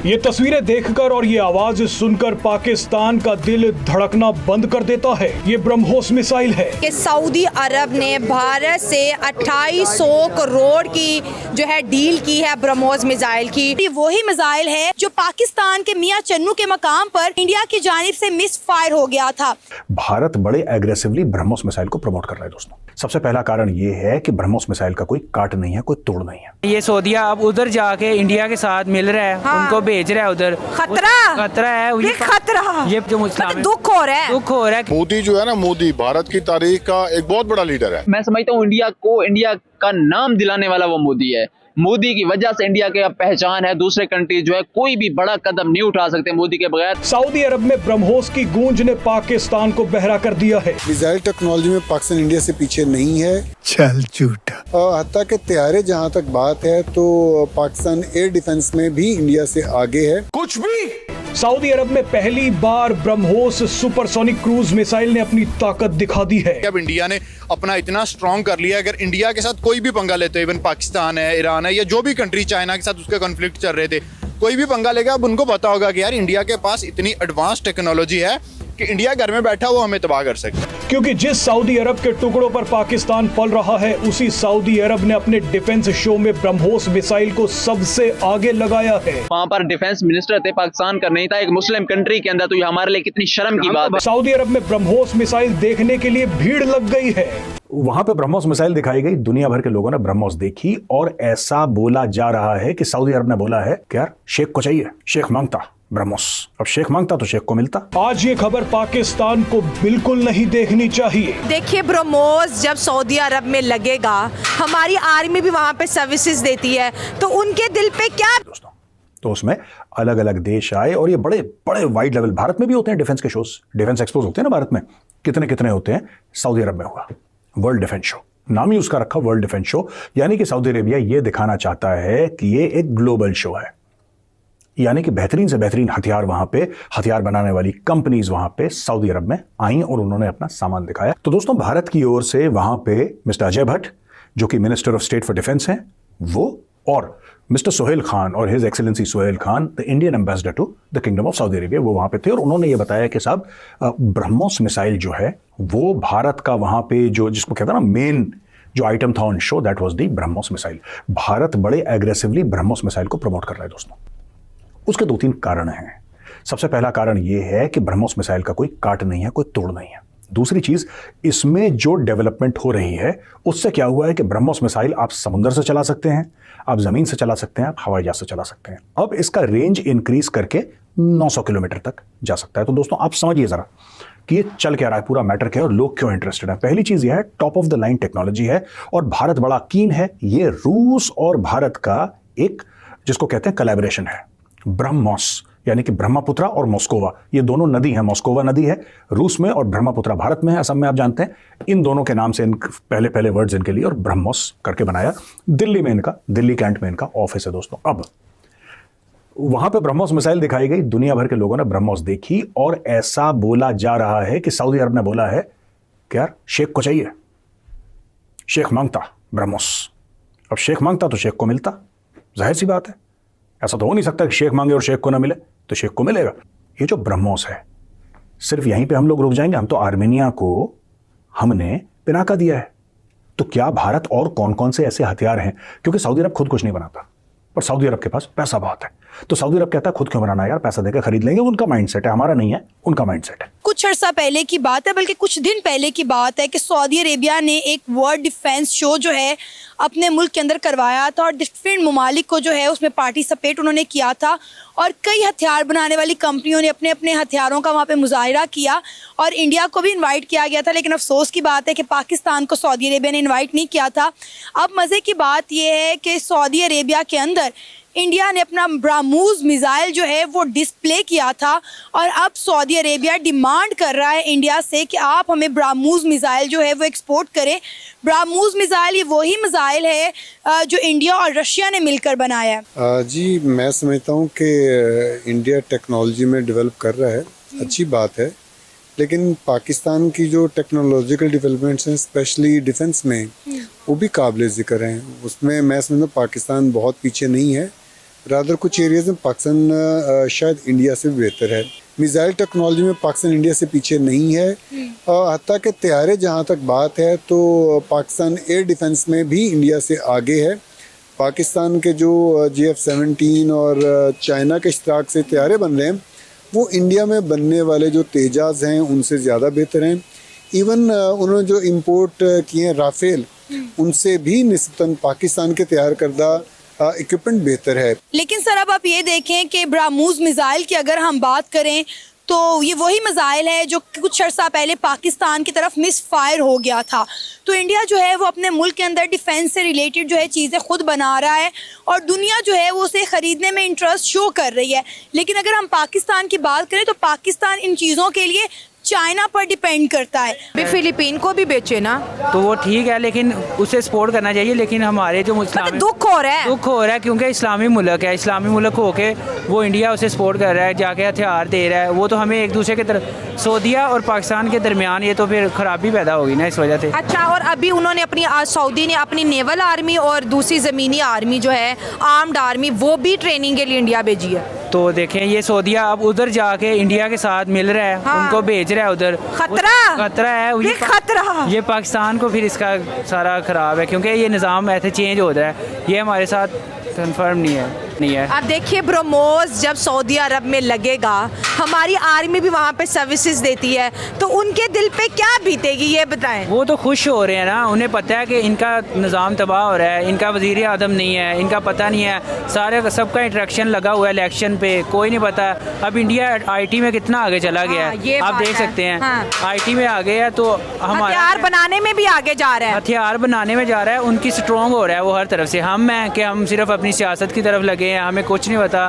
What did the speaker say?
ये तस्वीरें देखकर और ये आवाज सुनकर पाकिस्तान का दिल धड़कना बंद कर देता है। ये ब्रह्मोस मिसाइल है कि सऊदी अरब ने भारत से 2800 करोड़ की जो है डील की है ब्रह्मोस मिसाइल की। ये वही मिसाइल है जो पाकिस्तान के मियां चन्नू के मकाम पर इंडिया की जानिब से मिस फायर हो गया था। भारत बड़े एग्रेसिवली ब्रह्मोस मिसाइल को प्रमोट कर रहा है दोस्तों। सबसे पहला कारण ये है कि ब्रह्मोस मिसाइल का कोई काट नहीं है, कोई तोड़ नहीं है। ये सऊदीया अब उधर जाके इंडिया के साथ मिल रहा है, हाँ। उनको भेज रहा है उधर। खतरा है ये खतरा, ये जो मुस्लिम दुख हो रहा है। मोदी जो है ना, मोदी भारत की तारीख का एक बहुत बड़ा लीडर है। मैं समझता हूँ इंडिया का नाम दिलाने वाला वो मोदी है। मोदी की वजह से इंडिया की पहचान है। दूसरे कंट्री जो है कोई भी बड़ा कदम नहीं उठा सकते मोदी के बगैर। सऊदी अरब में ब्रह्मोस की गूंज ने पाकिस्तान को बहरा कर दिया है। मिसाइल टेक्नोलॉजी में पाकिस्तान इंडिया से पीछे नहीं है। चल झूठा। हत्ता के तैयारे जहाँ तक बात है तो पाकिस्तान एयर डिफेंस में भी इंडिया से आगे है। कुछ भी सऊदी अरब में पहली बार ब्रह्मोस सुपरसोनिक क्रूज मिसाइल ने अपनी ताकत दिखा दी है। अब इंडिया ने अपना इतना स्ट्रॉन्ग कर लिया, अगर इंडिया के साथ कोई भी पंगा लेते, इवन पाकिस्तान है, ईरान है, या जो भी कंट्री चाइना के साथ उसके कॉन्फ्लिक्ट चल रहे थे, कोई भी पंगा लेगा, अब उनको पता होगा कि यार इंडिया के पास इतनी एडवांस टेक्नोलॉजी है कि इंडिया घर में बैठा वो हमें तबाह कर सकता है। क्योंकि जिस सऊदी अरब के टुकड़ों पर पाकिस्तान पल रहा है, उसी सऊदी अरब ने अपने डिफेंस शो में ब्रह्मोस मिसाइल को सबसे आगे लगाया है। वहाँ पर डिफेंस मिनिस्टर थे, पाकिस्तान का नहीं था, एक मुस्लिम कंट्री के अंदर। तो ये हमारे लिए कितनी शर्म की बात है। सऊदी अरब में ब्रह्मोस मिसाइल देखने के लिए भीड़ लग गई है। वहां पे ब्रह्मोस मिसाइल दिखाई गई, दुनिया भर के लोगों ने ब्रह्मोस देखी और ऐसा बोला जा रहा है कि सऊदी अरब ने बोला है कि यार शेख को चाहिए, शेख मांगता ब्रह्मोस, अब शेख मांगता तो शेख को मिलता। आज ये खबर पाकिस्तान को बिल्कुल नहीं देखनी चाहिए। देखिए ब्रह्मोस जब सऊदी अरब में लगेगा, हमारी आर्मी भी वहाँ पे सर्विसेज देती है, तो उनके दिल पे क्या दोस्तों, तो उसमें अलग अलग देश आए और ये बड़े बड़े वाइड लेवल, भारत में भी होते हैं डिफेंस के शोज, डिफेंस एक्सपोज होते हैं ना भारत में, कितने कितने होते हैं। सऊदी अरब में हुआ वर्ल्ड डिफेंस शो, नाम ही उसका रखा वर्ल्ड डिफेंस शो, यानी कि सऊदी अरेबिया ये दिखाना चाहता है कि ये एक ग्लोबल शो है, यानी कि बेहतरीन से बेहतरीन हथियार वहां पे, हथियार बनाने वाली कंपनीज वहां पे सऊदी अरब में आई और उन्होंने अपना सामान दिखाया। तो दोस्तों, भारत की ओर से वहां पे मिस्टर अजय भट्ट जो कि minister of state for defence हैं, वो और मिस्टर सोहेल खान और his excellency Sohail Khan, the Indian ambassador to the kingdom of Saudi Arabia, वो वहां पे थे और उन्होंने ये बताया कि साहब ब्रह्मोस मिसाइल जो है वो भारत का वहां पे जो जिसको कहता है ना मेन जो आइटम था on show, that was the BrahMos missile. Bharat बड़े एग्रेसिवली ब्रह्मोस मिसाइल को प्रमोट कर रहा है दोस्तों। उसके दो तीन कारण हैं। सबसे पहला कारण यह है कि ब्रह्मोस मिसाइल का कोई काट नहीं है, कोई तोड़ नहीं है। दूसरी चीज, इसमें जो डेवलपमेंट हो रही है उससे क्या हुआ है कि ब्रह्मोस मिसाइल आप समुद्र से चला सकते हैं, आप जमीन से चला सकते हैं, आप हवाई जहाज से चला सकते हैं। अब इसका रेंज इंक्रीज करके 900 किलोमीटर तक जा सकता है। तो दोस्तों, आप समझिए जरा कि ये चल क्या रहा है, पूरा मैटर क्या है और लोग क्यों इंटरेस्टेड है। पहली चीज यह है, top of the line technology है और भारत बड़ा कीन है। ये रूस और भारत का एक जिसको कहते हैं कोलैबोरेशन है। ब्रह्मोस यानी कि ब्रह्मपुत्रा और मॉस्कोवा, ये दोनों नदी है। मॉस्कोवा नदी है रूस में और ब्रह्मपुत्रा भारत में है, असम में आप जानते हैं। इन दोनों के नाम से पहले पहले वर्ड्स इनके लिए और ब्रह्मोस करके बनाया। दिल्ली में इनका, दिल्ली कैंट में इनका ऑफिस है दोस्तों। अब वहां पे ब्रह्मोस मिसाइल दिखाई गई, दुनिया भर के लोगों ने ब्रह्मोस देखी और ऐसा बोला जा रहा है कि सऊदी अरब ने बोला है कि यार शेख को चाहिए, शेख मांगता ब्रह्मोस, अब शेख मांगता तो शेख को मिलता। जाहिर सी बात है, ऐसा तो हो नहीं सकता कि शेख मांगे और शेख को ना मिले, तो शेख को मिलेगा। ये जो ब्रह्मोस है, सिर्फ यहीं पे हम लोग रुक जाएंगे? हम तो आर्मेनिया को हमने पिनाका दिया है, तो क्या भारत और कौन कौन से ऐसे हथियार हैं? क्योंकि सऊदी अरब खुद कुछ नहीं बनाता, पर सऊदी अरब के पास पैसा बहुत है, तो सऊदी अरब कहता है खुद क्यों बनाना यार, पैसा देकर खरीद लेंगे। उनका माइंडसेट है, हमारा नहीं है, उनका माइंडसेट है। कुछ अर्सा पहले की बात है, बल्कि कुछ दिन पहले की बात है कि सऊदी अरेबिया ने एक वर्ल्ड डिफेंस शो जो है अपने मुल्क के अंदर करवाया था और डिफरेंट ममालिक को जो है उसमें पार्टिसिपेट उन्होंने किया था और कई हथियार बनाने वाली कंपनियों ने अपने अपने हथियारों का वहाँ पे मुजाहिरा किया और इंडिया को भी इनवाइट किया गया था। लेकिन अफसोस की बात है कि पाकिस्तान को सऊदी अरेबिया ने इनवाइट नहीं किया था। अब मज़े की बात यह है कि सऊदी अरेबिया के अंदर इंडिया ने अपना ब्रह्मोस मिसाइल जो है वो डिस्प्ले किया था और अब सऊदी अरेबिया डिमांड कर रहा है इंडिया से कि आप हमें ब्रह्मोस मिसाइल जो है वो एक्सपोर्ट करें। ब्रह्मोस मिसाइल ये वही मिसाइल है जो इंडिया और रशिया ने मिलकर बनाया है। जी, मैं समझता हूँ कि इंडिया टेक्नोलॉजी में डेवलप कर रहा है, अच्छी बात है, लेकिन पाकिस्तान की जो टेक्नोलॉजिकल डेवलपमेंट्स हैं स्पेशली डिफेंस में, वो भी काबिल ज़िक्र हैं। उसमें मैं समझता हूँ पाकिस्तान बहुत पीछे नहीं है। रादर कुछ एरियाज में पाकिस्तान शायद इंडिया से भी बेहतर है। मिसाइल टेक्नोलॉजी में पाकिस्तान इंडिया से पीछे नहीं है। हत्ता के तैयारे जहाँ तक बात है तो पाकिस्तान एयर डिफेंस में भी इंडिया से आगे है। पाकिस्तान के जो JF-17 और चाइना के इश्तराक से तैयारे बन रहे हैं वो इंडिया में बनने वाले जो तेजाज हैं उनसे ज़्यादा बेहतर हैं। इवन उन्होंने जो इंपोर्ट किए हैं राफेल, उनसे भी निस्बतन पाकिस्तान के तैयार करदा इक्विपमेंट बेहतर है। लेकिन सर अब आप ये देखें कि ब्राह्मोस मिसाइल की अगर हम बात करें तो ये वही मिसाइल है जो कुछ अर्सा पहले पाकिस्तान की तरफ मिस फायर हो गया था। तो इंडिया जो है वो अपने मुल्क के अंदर डिफेंस से रिलेटेड जो है चीज़ें खुद बना रहा है और दुनिया जो है वो उसे ख़रीदने में इंटरेस्ट शो कर रही है। लेकिन अगर हम पाकिस्तान की बात करें तो पाकिस्तान इन चीज़ों के लिए चाइना पर डिपेंड करता है। भी फिलीपीन को भी बेचे ना तो वो ठीक है, लेकिन उसे सपोर्ट करना चाहिए। लेकिन हमारे जो मतलब दुख हो रहा है क्योंकि इस्लामी मुल्क है, इस्लामी मुल्क होके वो इंडिया उसे सपोर्ट कर रहा है, जाके हथियार दे रहा है। वो तो हमें एक दूसरे के तरफ सऊदीया और पाकिस्तान के दरमियान ये तो फिर खराबी पैदा होगी ना इस वजह से। अच्छा, और अभी उन्होंने अपनी सऊदी ने अपनी नेवल आर्मी और दूसरी ज़मीनी आर्मी जो है आर्म्ड आर्मी वो भी ट्रेनिंग के लिए इंडिया भेजी है। तो देखें ये सऊदीया अब उधर जाके इंडिया के साथ मिल रहा है, हाँ। उनको भेज रहा है उधर। खतरा है ये पाकिस्तान को फिर इसका सारा खराब है, क्योंकि ये निज़ाम ऐसे चेंज हो रहा है, ये हमारे साथ कंफर्म नहीं है। अब देखिए ब्रह्मोस जब सऊदी अरब में लगेगा, हमारी आर्मी भी वहाँ पे सर्विसेज देती है, तो उनके दिल पे क्या बीतेगी ये बताएं। वो तो खुश हो रहे हैं ना, उन्हें पता है कि इनका निज़ाम तबाह हो रहा है, इनका वज़ीर आज़म नहीं है, इनका पता नहीं है, सारे सबका इंटरेक्शन लगा हुआ है इलेक्शन पे, कोई नहीं पता। अब इंडिया IT में कितना आगे चला गया है, आप देख सकते हैं। IT में आगे है तो हमारा हथियार बनाने में भी आगे जा रहा है, हथियार बनाने में जा रहा है, उनकी स्ट्रॉन्ग हो रहा है वो हर तरफ से। हम हैं कि हम सिर्फ अपनी सियासत की तरफ लगे हैं, हमें कुछ नहीं पता।